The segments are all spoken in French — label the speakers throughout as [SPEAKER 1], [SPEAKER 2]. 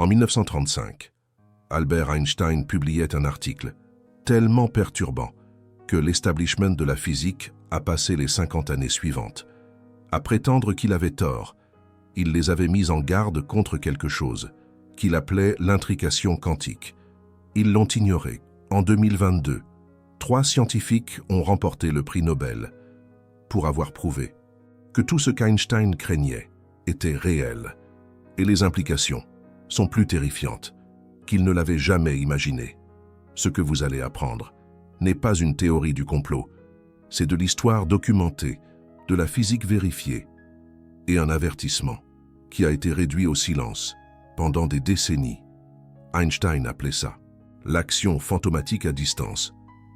[SPEAKER 1] En 1935, Albert Einstein publiait un article tellement perturbant que l'establishment de la physique a passé les 50 années suivantes à prétendre qu'il avait tort. Il les avait mis en garde contre quelque chose qu'il appelait l'intrication quantique. Ils l'ont ignoré. En 2022, 3 scientifiques ont remporté le prix Nobel pour avoir prouvé que tout ce qu'Einstein craignait était réel et les implications sont plus terrifiantes qu'il ne l'avait jamais imaginé. Ce que vous allez apprendre n'est pas une théorie du complot, c'est de l'histoire documentée, de la physique vérifiée et un avertissement qui a été réduit au silence pendant des décennies. Einstein appelait ça l'action fantomatique à distance,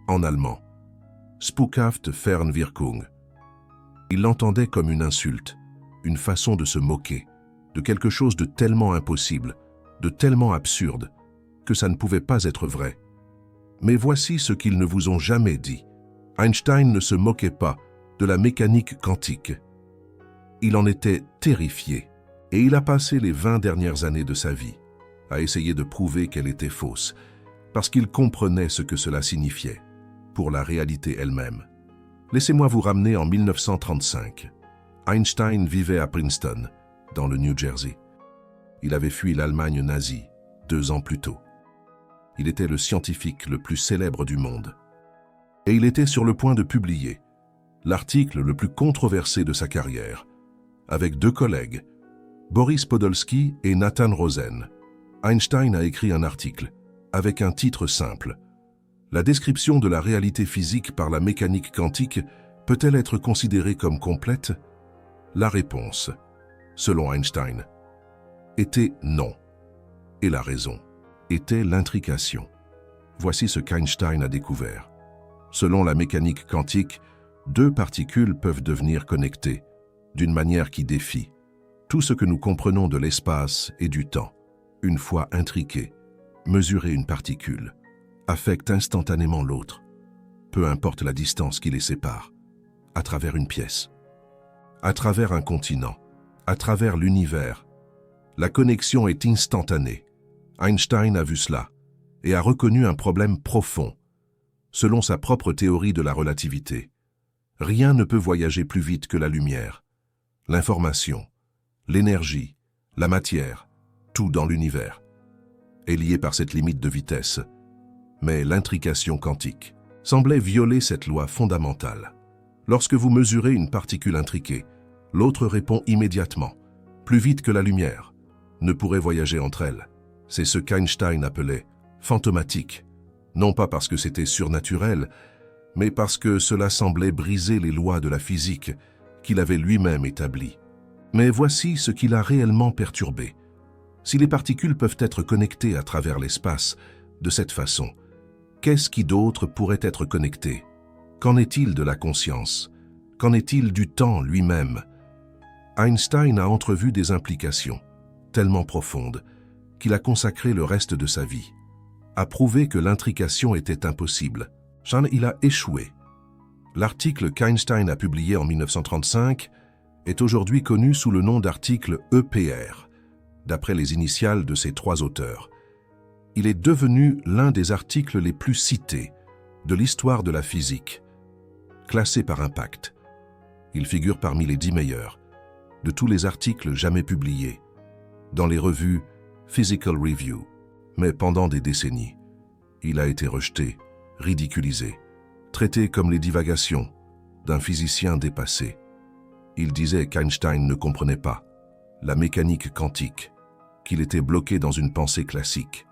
[SPEAKER 1] en allemand, Spukhafte Fernwirkung. Il l'entendait comme une insulte, une façon de se moquer, de quelque chose de tellement impossible, de tellement absurde, que ça ne pouvait pas être vrai. Mais voici ce qu'ils ne vous ont jamais dit. Einstein ne se moquait pas de la mécanique quantique. Il en était terrifié, et il a passé les 20 dernières années de sa vie à essayer de prouver qu'elle était fausse, parce qu'il comprenait ce que cela signifiait pour la réalité elle-même. Laissez-moi vous ramener en 1935. Einstein vivait à Princeton, dans le New Jersey. Il avait fui l'Allemagne nazie 2 ans plus tôt. Il était le scientifique le plus célèbre du monde. Et il était sur le point de publier l'article le plus controversé de sa carrière, avec 2 collègues, Boris Podolsky et Nathan Rosen. Einstein a écrit un article avec un titre simple. La description de la réalité physique par la mécanique quantique peut-elle être considérée comme complète? La réponse, selon Einstein, était non. Et la raison était l'intrication. Voici ce qu'Einstein a découvert. Selon la mécanique quantique, 2 particules peuvent devenir connectées d'une manière qui défie tout ce que nous comprenons de l'espace et du temps. Une fois intriquées, mesurer une particule affecte instantanément l'autre, peu importe la distance qui les sépare, à travers une pièce, à travers un continent, à travers l'univers. La connexion est instantanée. Einstein a vu cela et a reconnu un problème profond. Selon sa propre théorie de la relativité, rien ne peut voyager plus vite que la lumière. L'information, l'énergie, la matière, tout dans l'univers est lié par cette limite de vitesse. Mais l'intrication quantique semblait violer cette loi fondamentale. Lorsque vous mesurez une particule intriquée, l'autre répond immédiatement, plus vite que la lumière, ne pourrait voyager entre elles. C'est ce qu'Einstein appelait fantomatique, non pas parce que c'était surnaturel, mais parce que cela semblait briser les lois de la physique qu'il avait lui-même établies. Mais voici ce qui l'a réellement perturbé. Si les particules peuvent être connectées à travers l'espace de cette façon, qu'est-ce qui d'autre pourrait être connecté? Qu'en est-il de la conscience? Qu'en est-il du temps lui-même? Einstein a entrevu des implications tellement profondes qu'il a consacré le reste de sa vie à prouver que l'intrication était impossible. Il a échoué. L'article qu'Einstein a publié en 1935 est aujourd'hui connu sous le nom d'article EPR, d'après les initiales de ses 3 auteurs. Il est devenu l'un des articles les plus cités de l'histoire de la physique, classé par impact. Il figure parmi les 10 meilleurs de tous les articles jamais publiés dans les revues Physical Review. Mais pendant des décennies, il a été rejeté, ridiculisé, traité comme les divagations d'un physicien dépassé. Il disait qu'Einstein ne comprenait pas la mécanique quantique, qu'il était bloqué dans une pensée classique,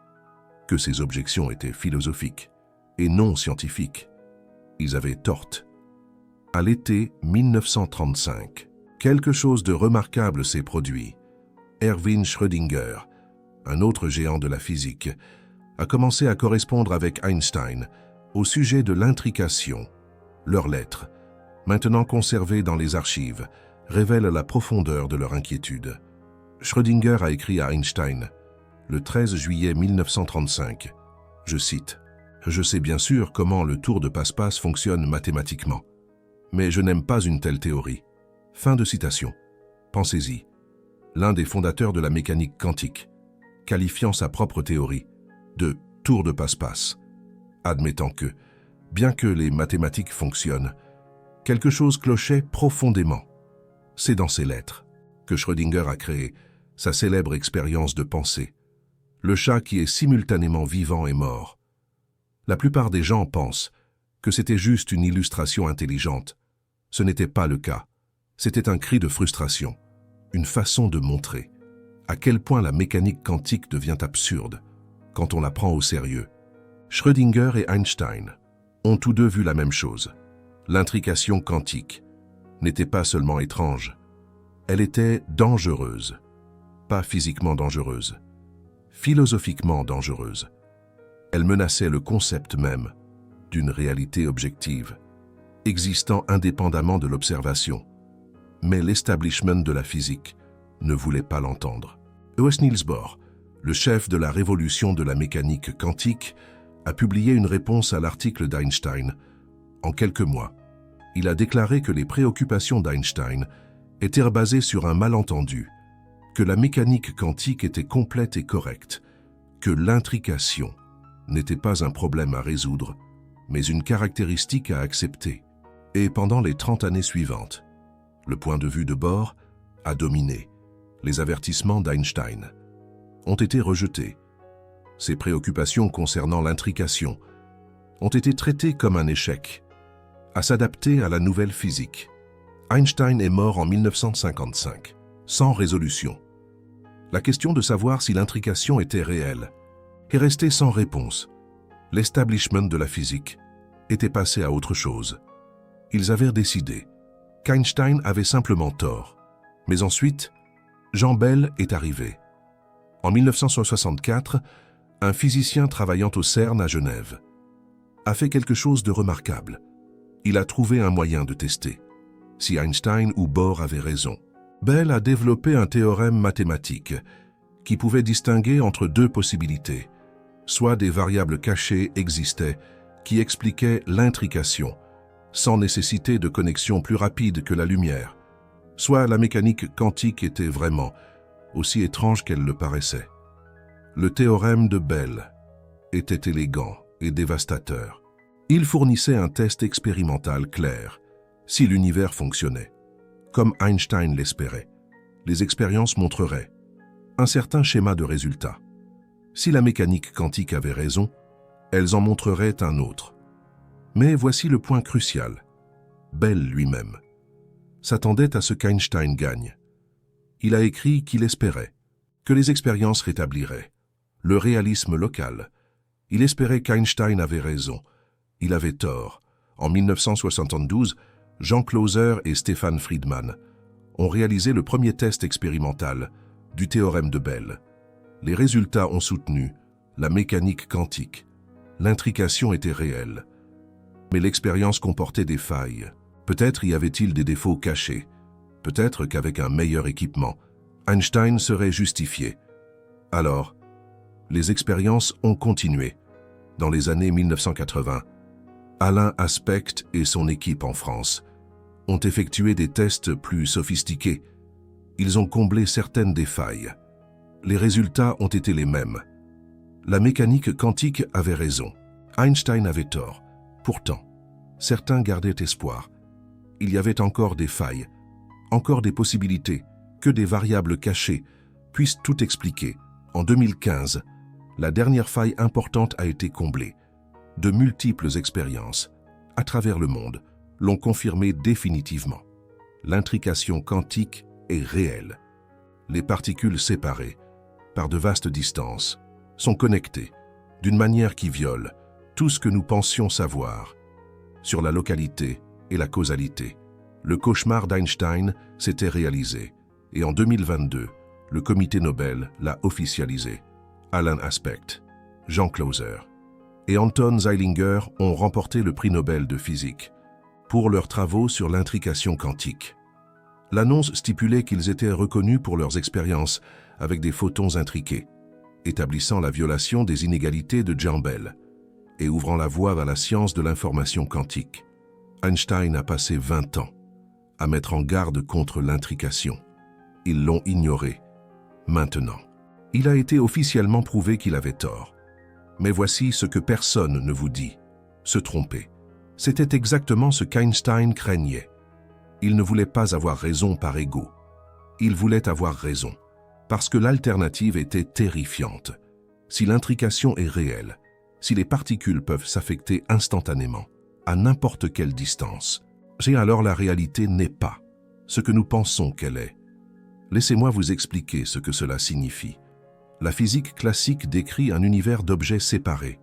[SPEAKER 1] que ses objections étaient philosophiques et non scientifiques. Ils avaient tort. À l'été 1935, quelque chose de remarquable s'est produit. Erwin Schrödinger, un autre géant de la physique, a commencé à correspondre avec Einstein au sujet de l'intrication. Leurs lettres, maintenant conservées dans les archives, révèlent la profondeur de leur inquiétude. Schrödinger a écrit à Einstein le 13 juillet 1935, je cite, « Je sais bien sûr comment le tour de passe-passe fonctionne mathématiquement, mais je n'aime pas une telle théorie. » Fin de citation. Pensez-y. L'un des fondateurs de la mécanique quantique qualifiant sa propre théorie de « tour de passe-passe », admettant que, bien que les mathématiques fonctionnent, quelque chose clochait profondément. C'est dans ses lettres que Schrödinger a créé sa célèbre expérience de pensée, le chat qui est simultanément vivant et mort. La plupart des gens pensent que c'était juste une illustration intelligente. Ce n'était pas le cas. C'était un cri de frustration, une façon de montrer à quel point la mécanique quantique devient absurde quand on la prend au sérieux. Schrödinger et Einstein ont tous deux vu la même chose. L'intrication quantique n'était pas seulement étrange, elle était dangereuse. Pas physiquement dangereuse, philosophiquement dangereuse. Elle menaçait le concept même d'une réalité objective, existant indépendamment de l'observation. Mais l'establishment de la physique ne voulait pas l'entendre. E.S. Niels Bohr, le chef de la révolution de la mécanique quantique, a publié une réponse à l'article d'Einstein. En quelques mois, il a déclaré que les préoccupations d'Einstein étaient basées sur un malentendu, que la mécanique quantique était complète et correcte, que l'intrication n'était pas un problème à résoudre, mais une caractéristique à accepter. Et pendant les 30 années suivantes, le point de vue de Bohr a dominé. Les avertissements d'Einstein ont été rejetés. Ses préoccupations concernant l'intrication ont été traitées comme un échec, à s'adapter à la nouvelle physique. Einstein est mort en 1955, sans résolution. La question de savoir si l'intrication était réelle est restée sans réponse. L'establishment de la physique était passé à autre chose. Ils avaient décidé qu'Einstein avait simplement tort. Mais ensuite, Jean Bell est arrivé. En 1964, un physicien travaillant au CERN à Genève a fait quelque chose de remarquable. Il a trouvé un moyen de tester si Einstein ou Bohr avaient raison. Bell a développé un théorème mathématique qui pouvait distinguer entre deux possibilités. Soit des variables cachées existaient qui expliquaient l'intrication, sans nécessité de connexion plus rapide que la lumière, soit la mécanique quantique était vraiment aussi étrange qu'elle le paraissait. Le théorème de Bell était élégant et dévastateur. Il fournissait un test expérimental clair si l'univers fonctionnait. Comme Einstein l'espérait, les expériences montreraient un certain schéma de résultats. Si la mécanique quantique avait raison, elles en montreraient un autre. Mais voici le point crucial. Bell lui-même s'attendait à ce qu'Einstein gagne. Il a écrit qu'il espérait que les expériences rétabliraient le réalisme local. Il espérait qu'Einstein avait raison. Il avait tort. En 1972, Jean Clauser et Stefan Friedman ont réalisé le premier test expérimental du théorème de Bell. Les résultats ont soutenu la mécanique quantique. L'intrication était réelle. Mais l'expérience comportait des failles. Peut-être y avait-il des défauts cachés. Peut-être qu'avec un meilleur équipement, Einstein serait justifié. Alors, les expériences ont continué. Dans les années 1980, Alain Aspect et son équipe en France ont effectué des tests plus sophistiqués. Ils ont comblé certaines des failles. Les résultats ont été les mêmes. La mécanique quantique avait raison. Einstein avait tort. Pourtant, certains gardaient espoir. Il y avait encore des failles, encore des possibilités, que des variables cachées puissent tout expliquer. En 2015, la dernière faille importante a été comblée. De multiples expériences, à travers le monde, l'ont confirmé définitivement. L'intrication quantique est réelle. Les particules séparées, par de vastes distances, sont connectées d'une manière qui viole tout ce que nous pensions savoir sur la localité et la causalité. Le cauchemar d'Einstein s'était réalisé et en 2022, le comité Nobel l'a officialisé. Alain Aspect, Jean Clauser et Anton Zeilinger ont remporté le prix Nobel de physique pour leurs travaux sur l'intrication quantique. L'annonce stipulait qu'ils étaient reconnus pour leurs expériences avec des photons intriqués, établissant la violation des inégalités de Jean Bell et ouvrant la voie à la science de l'information quantique. Einstein a passé 20 ans à mettre en garde contre l'intrication. Ils l'ont ignoré. Maintenant, Il a été officiellement prouvé qu'il avait tort. Mais voici ce que personne ne vous dit. Se tromper. C'était exactement ce qu'Einstein craignait. Il ne voulait pas avoir raison par ego. Il voulait avoir raison, parce que l'alternative était terrifiante. Si l'intrication est réelle, si les particules peuvent s'affecter instantanément, à n'importe quelle distance, alors la réalité n'est pas ce que nous pensons qu'elle est. Laissez-moi vous expliquer ce que cela signifie. La physique classique décrit un univers d'objets séparés,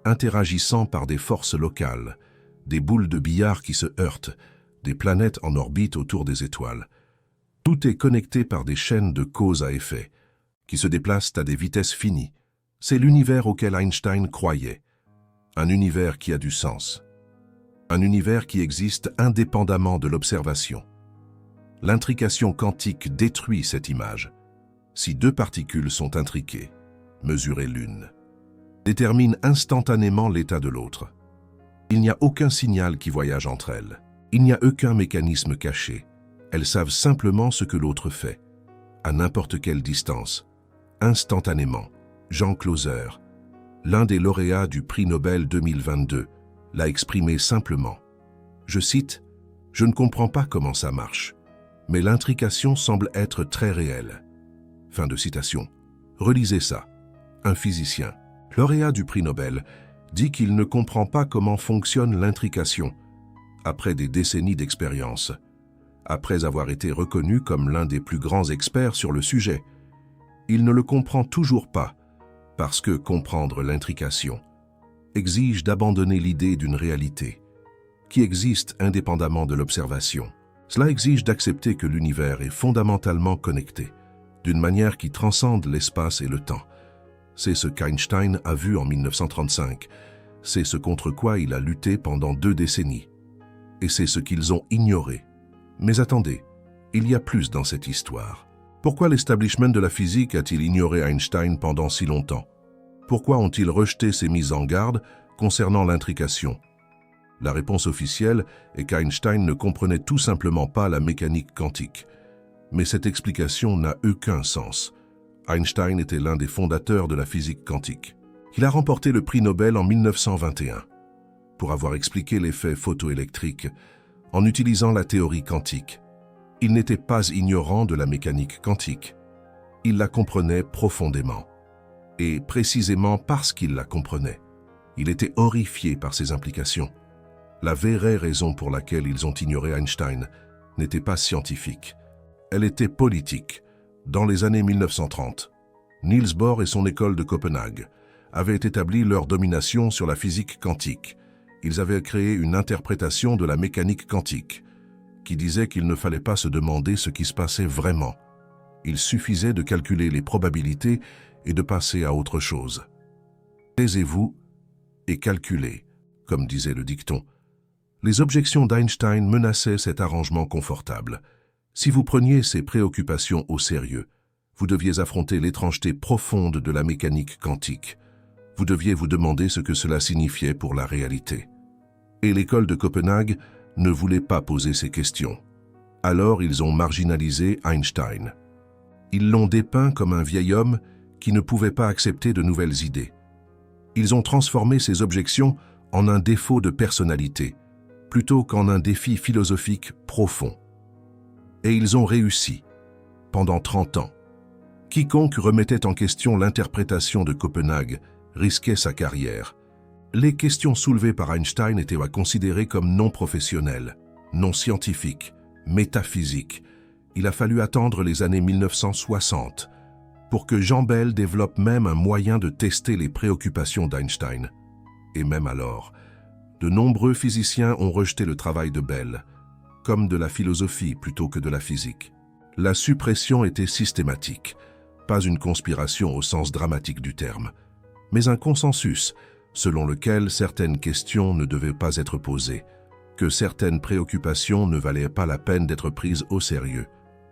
[SPEAKER 1] interagissant par des forces locales, des boules de billard qui se heurtent, des planètes en orbite autour des étoiles. Tout est connecté par des chaînes de cause à effet, qui se déplacent à des vitesses finies. C'est l'univers auquel Einstein croyait. Un univers qui a du sens. Un univers qui existe indépendamment de l'observation. L'intrication quantique détruit cette image. Si deux particules sont intriquées, mesurées l'une, détermine instantanément l'état de l'autre. Il n'y a aucun signal qui voyage entre elles. Il n'y a aucun mécanisme caché. Elles savent simplement ce que l'autre fait, à n'importe quelle distance, instantanément. Jean Clauser, l'un des lauréats du prix Nobel 2022, l'a exprimé simplement. Je cite, « Je ne comprends pas comment ça marche, mais l'intrication semble être très réelle. » Fin de citation. Relisez ça. Un physicien, lauréat du prix Nobel, dit qu'il ne comprend pas comment fonctionne l'intrication, après des décennies d'expérience, après avoir été reconnu comme l'un des plus grands experts sur le sujet. Il ne le comprend toujours pas, parce que comprendre l'intrication exige d'abandonner l'idée d'une réalité qui existe indépendamment de l'observation. Cela exige d'accepter que l'univers est fondamentalement connecté, d'une manière qui transcende l'espace et le temps. C'est ce qu'Einstein a vu en 1935, c'est ce contre quoi il a lutté pendant 2 décennies. Et c'est ce qu'ils ont ignoré. Mais attendez, il y a plus dans cette histoire. Pourquoi l'establishment de la physique a-t-il ignoré Einstein pendant si longtemps? Pourquoi ont-ils rejeté ses mises en garde concernant l'intrication? La réponse officielle est qu'Einstein ne comprenait tout simplement pas la mécanique quantique. Mais cette explication n'a aucun sens. Einstein était l'un des fondateurs de la physique quantique. Il a remporté le prix Nobel en 1921 pour avoir expliqué l'effet photoélectrique en utilisant la théorie quantique. Il n'était pas ignorant de la mécanique quantique. Il la comprenait profondément. Et précisément parce qu'il la comprenait, il était horrifié par ses implications. La vraie raison pour laquelle ils ont ignoré Einstein n'était pas scientifique. Elle était politique. Dans les années 1930, Niels Bohr et son école de Copenhague avaient établi leur domination sur la physique quantique. Ils avaient créé une interprétation de la mécanique quantique qui disait qu'il ne fallait pas se demander ce qui se passait vraiment. Il suffisait de calculer les probabilités et de passer à autre chose. Taisez-vous et calculez, comme disait le dicton. Les objections d'Einstein menaçaient cet arrangement confortable. Si vous preniez ces préoccupations au sérieux, vous deviez affronter l'étrangeté profonde de la mécanique quantique. Vous deviez vous demander ce que cela signifiait pour la réalité. Et l'école de Copenhague ne voulait pas poser ces questions. Alors ils ont marginalisé Einstein. Ils l'ont dépeint comme un vieil homme qui ne pouvait pas accepter de nouvelles idées. Ils ont transformé ces objections en un défaut de personnalité, plutôt qu'en un défi philosophique profond. Et ils ont réussi, pendant 30 ans. Quiconque remettait en question l'interprétation de Copenhague risquait sa carrière. Les questions soulevées par Einstein étaient à considérer comme non professionnelles, non scientifiques, métaphysiques. Il a fallu attendre les années 1960 pour que Jean Bell développe même un moyen de tester les préoccupations d'Einstein. Et même alors, de nombreux physiciens ont rejeté le travail de Bell, comme de la philosophie plutôt que de la physique. La suppression était systématique, pas une conspiration au sens dramatique du terme, mais un consensus selon lequel certaines questions ne devaient pas être posées, que certaines préoccupations ne valaient pas la peine d'être prises au sérieux.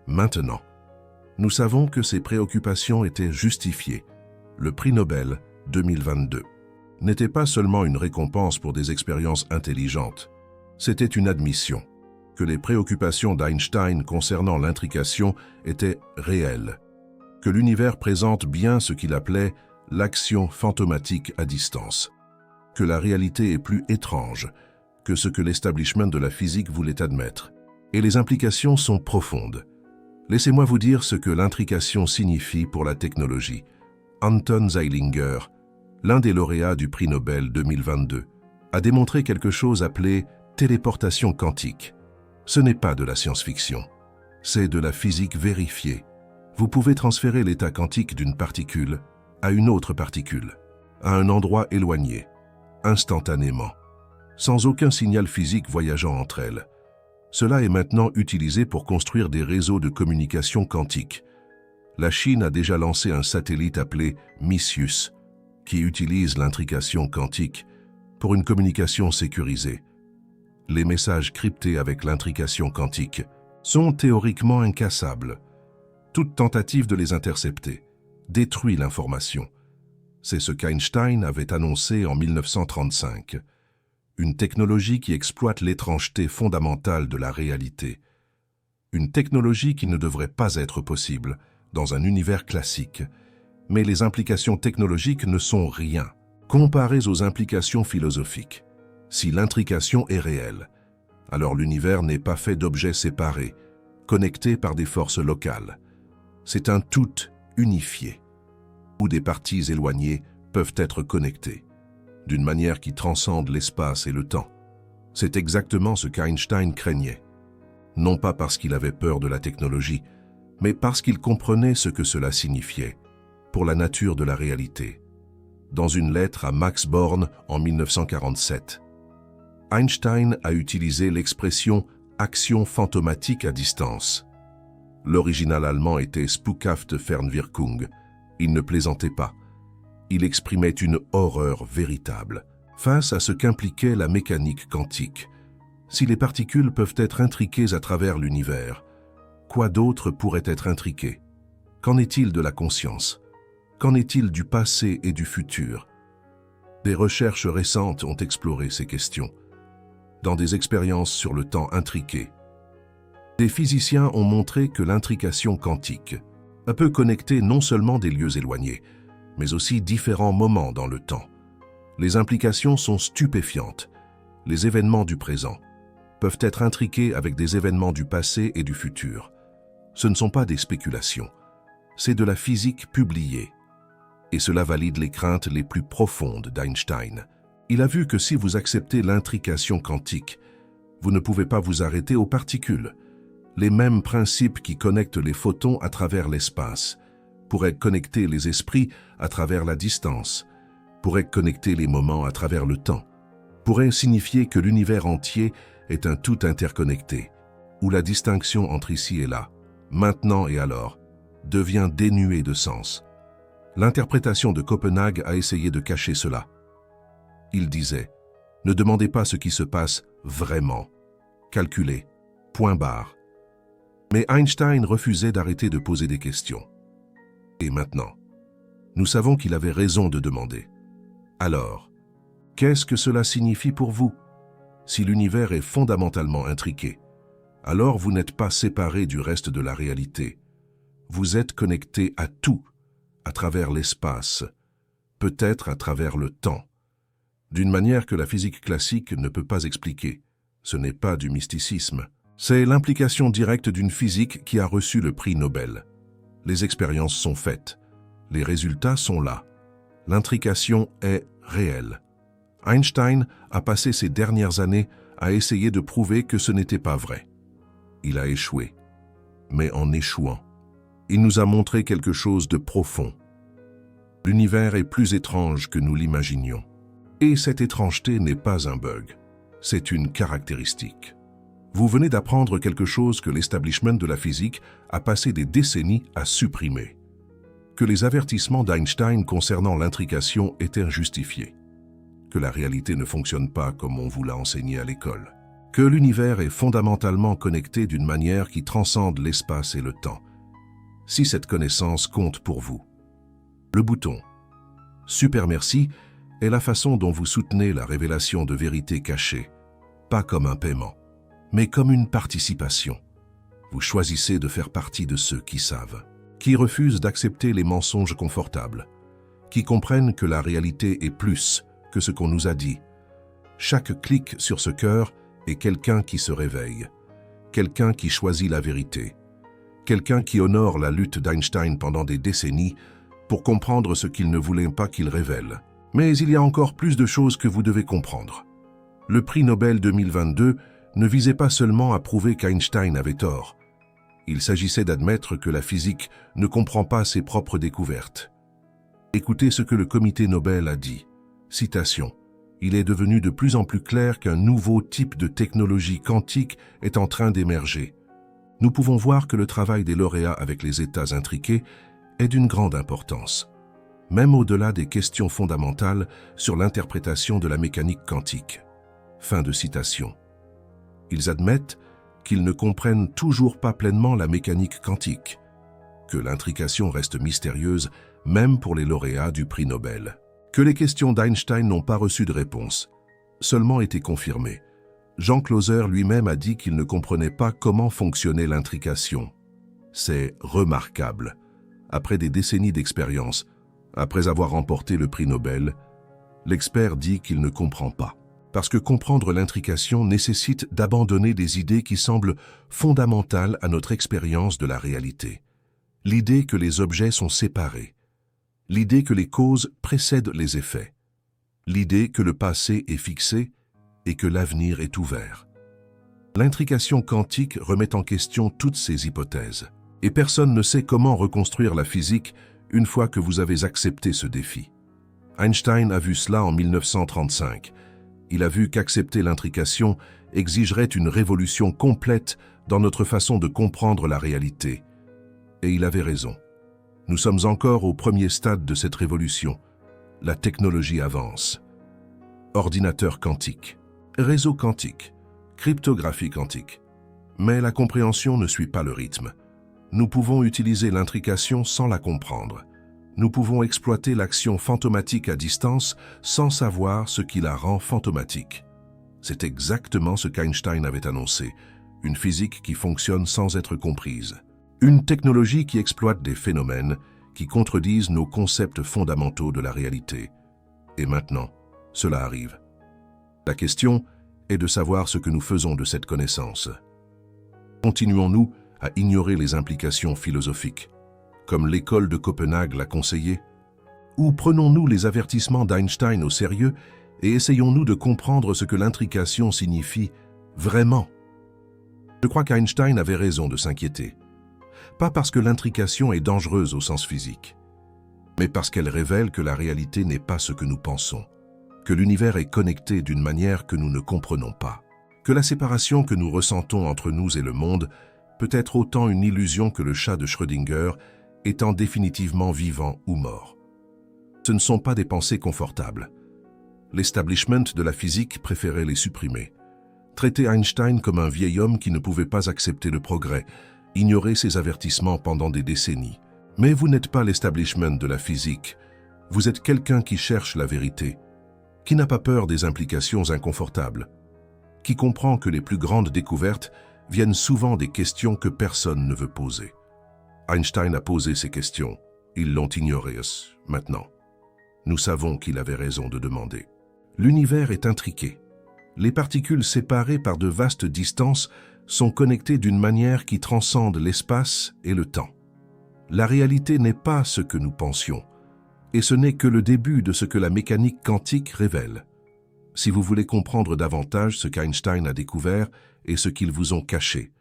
[SPEAKER 1] Maintenant, nous savons que ces préoccupations étaient justifiées. Le prix Nobel 2022 n'était pas seulement une récompense pour des expériences intelligentes, c'était une admission que les préoccupations d'Einstein concernant l'intrication étaient réelles, que l'univers présente bien ce qu'il appelait l'action fantomatique à distance, que la réalité est plus étrange que ce que l'establishment de la physique voulait admettre, et les implications sont profondes. Laissez-moi vous dire ce que l'intrication signifie pour la technologie. Anton Zeilinger, l'un des lauréats du prix Nobel 2022, a démontré quelque chose appelé téléportation quantique. Ce n'est pas de la science-fiction, c'est de la physique vérifiée. Vous pouvez transférer l'état quantique d'une particule à une autre particule, à un endroit éloigné, instantanément, sans aucun signal physique voyageant entre elles. Cela est maintenant utilisé pour construire des réseaux de communication quantique. La Chine a déjà lancé un satellite appelé Micius, qui utilise l'intrication quantique pour une communication sécurisée. Les messages cryptés avec l'intrication quantique sont théoriquement incassables. Toute tentative de les intercepter détruit l'information. C'est ce qu'Einstein avait annoncé en 1935. Une technologie qui exploite l'étrangeté fondamentale de la réalité. Une technologie qui ne devrait pas être possible dans un univers classique. Mais les implications technologiques ne sont rien, comparées aux implications philosophiques. Si l'intrication est réelle, alors l'univers n'est pas fait d'objets séparés, connectés par des forces locales. C'est un tout unifié, où des parties éloignées peuvent être connectées, d'une manière qui transcende l'espace et le temps. C'est exactement ce qu'Einstein craignait. Non pas parce qu'il avait peur de la technologie, mais parce qu'il comprenait ce que cela signifiait pour la nature de la réalité. Dans une lettre à Max Born en 1947, Einstein a utilisé l'expression « action fantomatique à distance ». L'original allemand était Spukhafte Fernwirkung. Il ne plaisantait pas. Il exprimait une horreur véritable face à ce qu'impliquait la mécanique quantique. Si les particules peuvent être intriquées à travers l'univers, quoi d'autre pourrait être intriqué? Qu'en est-il de la conscience? Qu'en est-il du passé et du futur? Des recherches récentes ont exploré ces questions, dans des expériences sur le temps intriqué. Des physiciens ont montré que l'intrication quantique peut connecter non seulement des lieux éloignés, mais aussi différents moments dans le temps. Les implications sont stupéfiantes. Les événements du présent peuvent être intriqués avec des événements du passé et du futur. Ce ne sont pas des spéculations, c'est de la physique publiée. Et cela valide les craintes les plus profondes d'Einstein. Il a vu que si vous acceptez l'intrication quantique, vous ne pouvez pas vous arrêter aux particules. Les mêmes principes qui connectent les photons à travers l'espace pourraient connecter les esprits à travers la distance, pourraient connecter les moments à travers le temps, pourraient signifier que l'univers entier est un tout interconnecté, où la distinction entre ici et là, maintenant et alors, devient dénuée de sens. L'interprétation de Copenhague a essayé de cacher cela. Il disait « Ne demandez pas ce qui se passe vraiment. Calculez. Point barre. » Mais Einstein refusait d'arrêter de poser des questions. Et maintenant, nous savons qu'il avait raison de demander. Alors, qu'est-ce que cela signifie pour vous? Si l'univers est fondamentalement intriqué, alors vous n'êtes pas séparé du reste de la réalité. Vous êtes connecté à tout, à travers l'espace, peut-être à travers le temps, d'une manière que la physique classique ne peut pas expliquer. Ce n'est pas du mysticisme. C'est l'implication directe d'une physique qui a reçu le prix Nobel. Les expériences sont faites. Les résultats sont là. L'intrication est réelle. Einstein a passé ces dernières années à essayer de prouver que ce n'était pas vrai. Il a échoué. Mais en échouant, il nous a montré quelque chose de profond. L'univers est plus étrange que nous l'imaginions. Et cette étrangeté n'est pas un bug. C'est une caractéristique. Vous venez d'apprendre quelque chose que l'establishment de la physique a passé des décennies à supprimer. Que les avertissements d'Einstein concernant l'intrication étaient injustifiés. Que la réalité ne fonctionne pas comme on vous l'a enseigné à l'école. Que l'univers est fondamentalement connecté d'une manière qui transcende l'espace et le temps. Si cette connaissance compte pour vous. Le bouton « Super merci » est la façon dont vous soutenez la révélation de vérités cachées, pas comme un paiement, mais comme une participation. Vous choisissez de faire partie de ceux qui savent. qui refusent d'accepter les mensonges confortables, qui comprennent que la réalité est plus que ce qu'on nous a dit. Chaque clic sur ce cœur est quelqu'un qui se réveille, quelqu'un qui choisit la vérité, quelqu'un qui honore la lutte d'Einstein pendant des décennies pour comprendre ce qu'il ne voulait pas qu'il révèle. Mais il y a encore plus de choses que vous devez comprendre. Le prix Nobel 2022 ne visait pas seulement à prouver qu'Einstein avait tort. Il s'agissait d'admettre que la physique ne comprend pas ses propres découvertes. Écoutez ce que le comité Nobel a dit. Citation. « Il est devenu de plus en plus clair qu'un nouveau type de technologie quantique est en train d'émerger. Nous pouvons voir que le travail des lauréats avec les états intriqués est d'une grande importance, même au-delà des questions fondamentales sur l'interprétation de la mécanique quantique. » Fin de citation. Ils admettent qu'ils ne comprennent toujours pas pleinement la mécanique quantique, que l'intrication reste mystérieuse même pour les lauréats du prix Nobel, que les questions d'Einstein n'ont pas reçu de réponse, seulement été confirmées. Jean Clauser lui-même a dit qu'il ne comprenait pas comment fonctionnait l'intrication. C'est remarquable. Après des décennies d'expérience, après avoir remporté le prix Nobel, l'expert dit qu'il ne comprend pas. Parce que comprendre l'intrication nécessite d'abandonner des idées qui semblent fondamentales à notre expérience de la réalité. L'idée que les objets sont séparés. L'idée que les causes précèdent les effets. L'idée que le passé est fixé et que l'avenir est ouvert. L'intrication quantique remet en question toutes ces hypothèses. Et personne ne sait comment reconstruire la physique une fois que vous avez accepté ce défi. Einstein a vu cela en 1935. Il a vu qu'accepter l'intrication exigerait une révolution complète dans notre façon de comprendre la réalité. Et il avait raison. Nous sommes encore au premier stade de cette révolution. La technologie avance. Ordinateur quantique, réseau quantique, cryptographie quantique. Mais la compréhension ne suit pas le rythme. Nous pouvons utiliser l'intrication sans la comprendre. Nous pouvons exploiter l'action fantomatique à distance sans savoir ce qui la rend fantomatique. C'est exactement ce qu'Einstein avait annoncé, une physique qui fonctionne sans être comprise. Une technologie qui exploite des phénomènes qui contredisent nos concepts fondamentaux de la réalité. Et maintenant, cela arrive. La question est de savoir ce que nous faisons de cette connaissance. Continuons-nous à ignorer les implications philosophiques, comme l'école de Copenhague l'a conseillé? Ou prenons-nous les avertissements d'Einstein au sérieux et essayons-nous de comprendre ce que l'intrication signifie vraiment? Je crois qu'Einstein avait raison de s'inquiéter. Pas parce que l'intrication est dangereuse au sens physique, mais parce qu'elle révèle que la réalité n'est pas ce que nous pensons, que l'univers est connecté d'une manière que nous ne comprenons pas, que la séparation que nous ressentons entre nous et le monde peut être autant une illusion que le chat de Schrödinger étant définitivement vivant ou mort. Ce ne sont pas des pensées confortables. L'establishment de la physique préférait les supprimer. Traiter Einstein comme un vieil homme qui ne pouvait pas accepter le progrès, ignorer ses avertissements pendant des décennies. Mais vous n'êtes pas l'establishment de la physique. Vous êtes quelqu'un qui cherche la vérité, qui n'a pas peur des implications inconfortables, qui comprend que les plus grandes découvertes viennent souvent des questions que personne ne veut poser. Einstein a posé ces questions. Ils l'ont ignoré maintenant. Nous savons qu'il avait raison de demander. L'univers est intriqué. Les particules séparées par de vastes distances sont connectées d'une manière qui transcende l'espace et le temps. La réalité n'est pas ce que nous pensions, et ce n'est que le début de ce que la mécanique quantique révèle. Si vous voulez comprendre davantage ce qu'Einstein a découvert et ce qu'ils vous ont caché,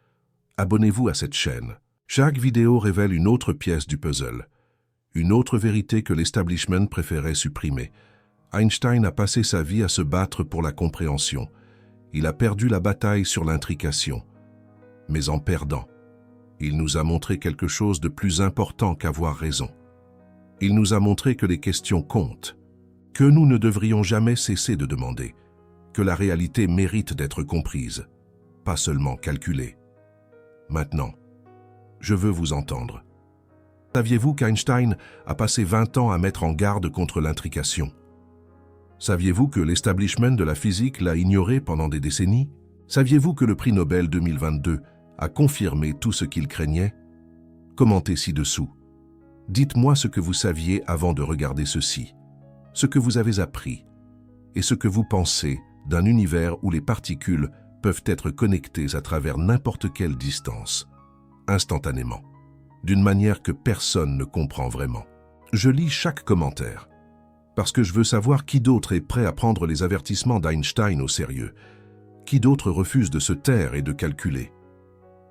[SPEAKER 1] abonnez-vous à cette chaîne. Chaque vidéo révèle une autre pièce du puzzle, une autre vérité que l'establishment préférait supprimer. Einstein a passé sa vie à se battre pour la compréhension. Il a perdu la bataille sur l'intrication. Mais en perdant, il nous a montré quelque chose de plus important qu'avoir raison. Il nous a montré que les questions comptent, que nous ne devrions jamais cesser de demander, que la réalité mérite d'être comprise, pas seulement calculée. Maintenant, je veux vous entendre. Saviez-vous qu'Einstein a passé 20 ans à mettre en garde contre l'intrication? Saviez-vous que l'establishment de la physique l'a ignoré pendant des décennies? Saviez-vous que le prix Nobel 2022 a confirmé tout ce qu'il craignait? Commentez ci-dessous. Dites-moi ce que vous saviez avant de regarder ceci, ce que vous avez appris, et ce que vous pensez d'un univers où les particules peuvent être connectées à travers n'importe quelle distance, instantanément, d'une manière que personne ne comprend vraiment. Je lis chaque commentaire, parce que je veux savoir qui d'autre est prêt à prendre les avertissements d'Einstein au sérieux, qui d'autre refuse de se taire et de calculer,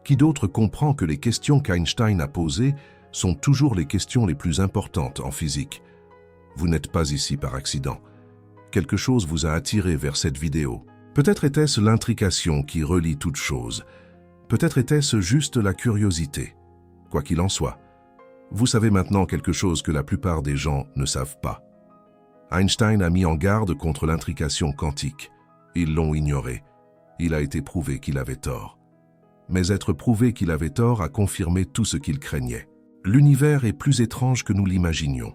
[SPEAKER 1] qui d'autre comprend que les questions qu'Einstein a posées sont toujours les questions les plus importantes en physique. Vous n'êtes pas ici par accident. Quelque chose vous a attiré vers cette vidéo. Peut-être était-ce l'intrication qui relie toute chose. Peut-être était-ce juste la curiosité. Quoi qu'il en soit, vous savez maintenant quelque chose que la plupart des gens ne savent pas. Einstein a mis en garde contre l'intrication quantique. Ils l'ont ignoré. Il a été prouvé qu'il avait tort. Mais être prouvé qu'il avait tort a confirmé tout ce qu'il craignait. L'univers est plus étrange que nous l'imaginions.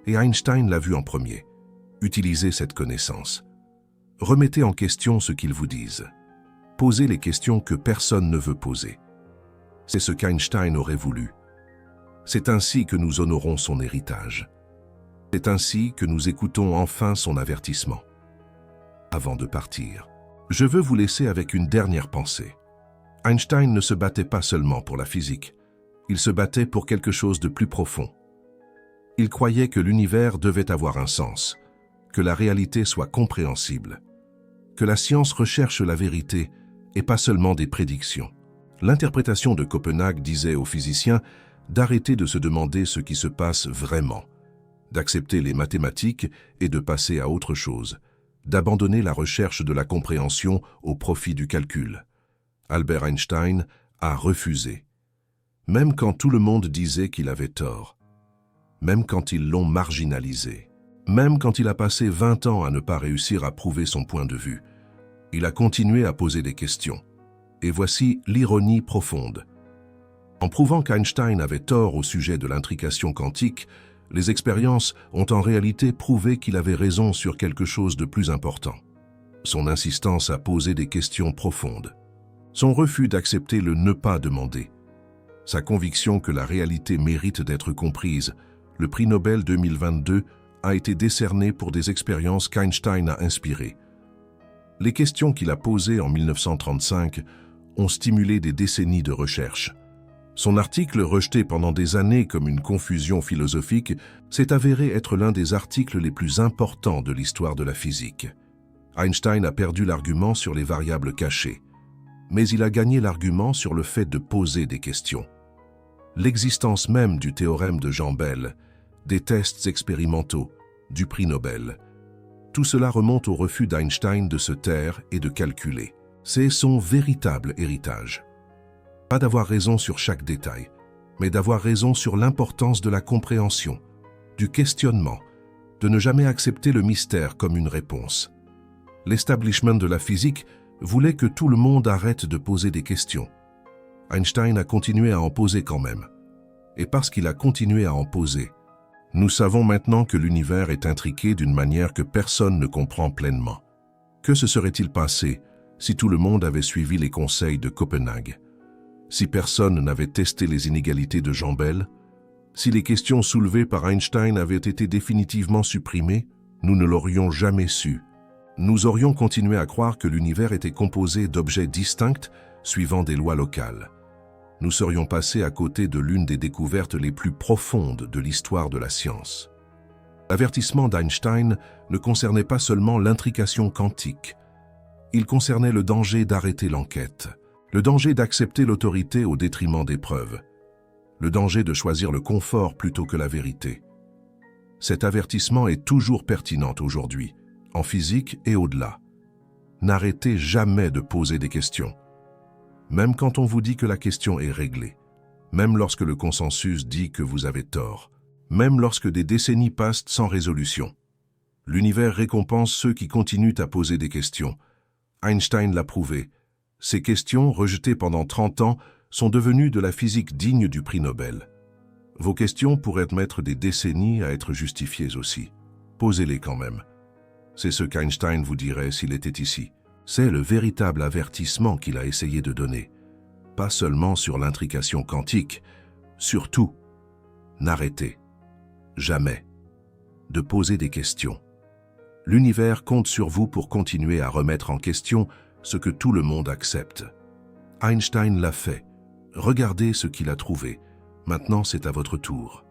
[SPEAKER 1] Et Einstein l'a vu en premier. Utilisez cette connaissance. Remettez en question ce qu'ils vous disent. Posez les questions que personne ne veut poser. C'est ce qu'Einstein aurait voulu. C'est ainsi que nous honorons son héritage. C'est ainsi que nous écoutons enfin son avertissement. Avant de partir, je veux vous laisser avec une dernière pensée. Einstein ne se battait pas seulement pour la physique. Il se battait pour quelque chose de plus profond. Il croyait que l'univers devait avoir un sens, que la réalité soit compréhensible, que la science recherche la vérité et pas seulement des prédictions. L'interprétation de Copenhague disait aux physiciens d'arrêter de se demander ce qui se passe vraiment, d'accepter les mathématiques et de passer à autre chose, d'abandonner la recherche de la compréhension au profit du calcul. Albert Einstein a refusé, même quand tout le monde disait qu'il avait tort, même quand ils l'ont marginalisé, même quand il a passé 20 ans à ne pas réussir à prouver son point de vue. Il a continué à poser des questions. Et voici l'ironie profonde. En prouvant qu'Einstein avait tort au sujet de l'intrication quantique, les expériences ont en réalité prouvé qu'il avait raison sur quelque chose de plus important. Son insistance à poser des questions profondes. Son refus d'accepter le ne pas demander. Sa conviction que la réalité mérite d'être comprise. Le prix Nobel 2022 a été décerné pour des expériences qu'Einstein a inspirées. Les questions qu'il a posées en 1935 ont stimulé des décennies de recherche. Son article, rejeté pendant des années comme une confusion philosophique, s'est avéré être l'un des articles les plus importants de l'histoire de la physique. Einstein a perdu l'argument sur les variables cachées, mais il a gagné l'argument sur le fait de poser des questions. L'existence même du théorème de Jean Bell, des tests expérimentaux, du prix Nobel. Tout cela remonte au refus d'Einstein de se taire et de calculer. C'est son véritable héritage. Pas d'avoir raison sur chaque détail, mais d'avoir raison sur l'importance de la compréhension, du questionnement, de ne jamais accepter le mystère comme une réponse. L'establishment de la physique voulait que tout le monde arrête de poser des questions. Einstein a continué à en poser quand même. Et parce qu'il a continué à en poser, nous savons maintenant que l'univers est intriqué d'une manière que personne ne comprend pleinement. Que se serait-il passé si tout le monde avait suivi les conseils de Copenhague? Si personne n'avait testé les inégalités de Jean Bell? Si les questions soulevées par Einstein avaient été définitivement supprimées, nous ne l'aurions jamais su. Nous aurions continué à croire que l'univers était composé d'objets distincts suivant des lois locales. Nous serions passés à côté de l'une des découvertes les plus profondes de l'histoire de la science. L'avertissement d'Einstein ne concernait pas seulement l'intrication quantique. Il concernait le danger d'arrêter l'enquête, le danger d'accepter l'autorité au détriment des preuves, le danger de choisir le confort plutôt que la vérité. Cet avertissement est toujours pertinent aujourd'hui, en physique et au-delà. N'arrêtez jamais de poser des questions. Même quand on vous dit que la question est réglée, même lorsque le consensus dit que vous avez tort, même lorsque des décennies passent sans résolution. L'univers récompense ceux qui continuent à poser des questions. Einstein l'a prouvé. Ces questions, rejetées pendant 30 ans, sont devenues de la physique digne du prix Nobel. Vos questions pourraient mettre des décennies à être justifiées aussi. Posez-les quand même. C'est ce qu'Einstein vous dirait s'il était ici. C'est le véritable avertissement qu'il a essayé de donner. Pas seulement sur l'intrication quantique, surtout, N'arrêtez jamais de poser des questions. L'univers compte sur vous pour continuer à remettre en question ce que tout le monde accepte. Einstein l'a fait. Regardez ce qu'il a trouvé. Maintenant, c'est à votre tour.